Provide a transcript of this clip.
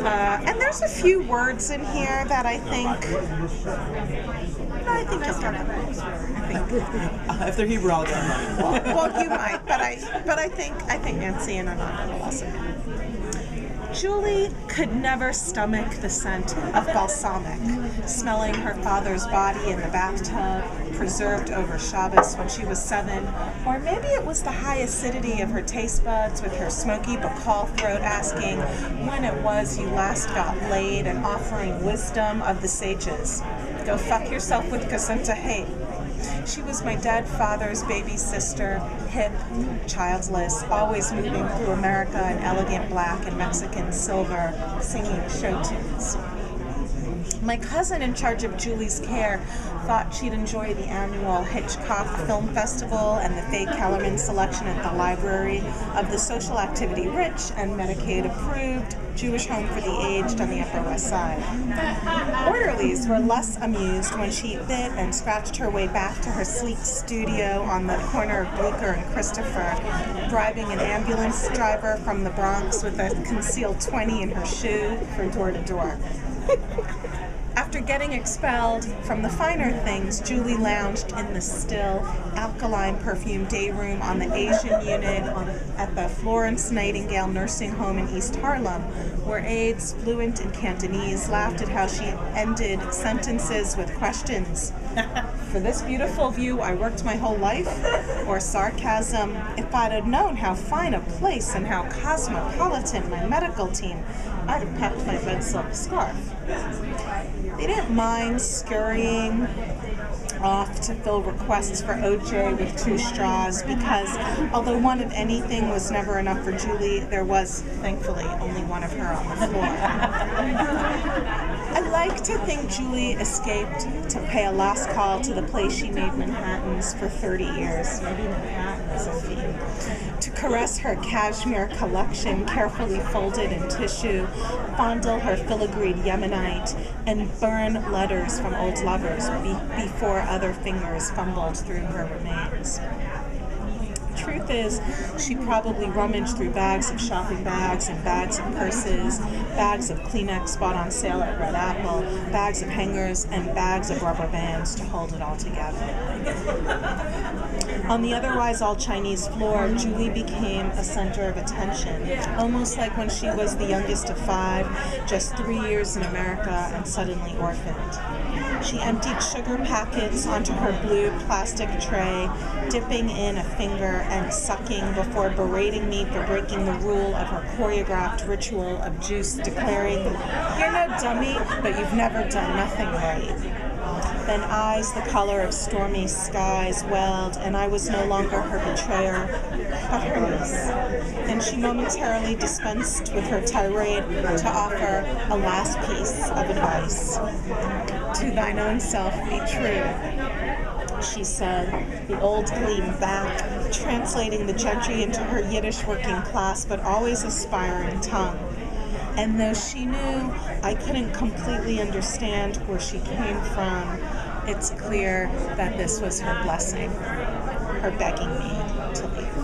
And there's a few words in here that I think you'll get it. I think. If they're Hebrew, I'll get them. Well, you might, but I think Nancy and Ananda will also get it. Julie could never stomach the scent of balsamic, smelling her father's body in the bathtub, preserved over Shabbos when she was 7, or maybe it was the high acidity of her taste buds with her smoky bacall throat asking when it was you last got laid and offering wisdom of the sages. Go fuck yourself with Kasunta hate. She was my dead father's baby sister, hip, childless, always moving through America in elegant black and Mexican silver, singing show tunes. My cousin in charge of Julie's care thought she'd enjoy the annual Hitchcock Film Festival and the Faye Kellerman selection at the library of the social activity rich and Medicaid-approved Jewish home for the aged on the Upper West Side. Orderlies were less amused when she bit and scratched her way back to her sleek studio on the corner of Bleecker and Christopher, bribing an ambulance driver from the Bronx with a concealed 20 in her shoe for door to door. After getting expelled from the finer things, Julie lounged in the still, alkaline perfume day room on the Asian unit at the Florence Nightingale Nursing Home in East Harlem, where aides, fluent in Cantonese, laughed at how she ended sentences with questions. For this beautiful view, I worked my whole life? Or sarcasm, if I'd have known how fine a place and how cosmopolitan my medical team, I'd have packed my red silk scarf. They didn't mind scurrying off to fill requests for OJ with 2 straws because, although one of anything was never enough for Julie, there was, thankfully, only one of her on the floor. I like to think Julie escaped to pay a last call to the place she made Manhattans for 30 years, maybe Manhattan's a theme, to caress her cashmere collection carefully folded in tissue, fondle her filigreed Yemenite, and burn letters from old lovers before other fingers fumbled through her remains. Truth is, she probably rummaged through bags of shopping bags and bags of purses, bags of Kleenex bought on sale at Red Apple, bags of hangers, and bags of rubber bands to hold it all together. On the otherwise all-Chinese floor, Julie became a center of attention, almost like when she was the youngest of 5, just 3 years in America and suddenly orphaned. She emptied sugar packets onto her blue plastic tray, dipping in a finger and sucking before berating me for breaking the rule of her choreographed ritual of juice, declaring, "You're no dummy, but you've never done nothing right." Then eyes the color of stormy skies welled, and I was no longer her betrayer, but her niece. And she momentarily dispensed with her tirade to offer a last piece of advice. "To thine own self be true," she said, the old gleam back, translating the gentry into her Yiddish working class but always aspiring tongue. And though she knew I couldn't completely understand where she came from, it's clear that this was her blessing, her begging me to leave.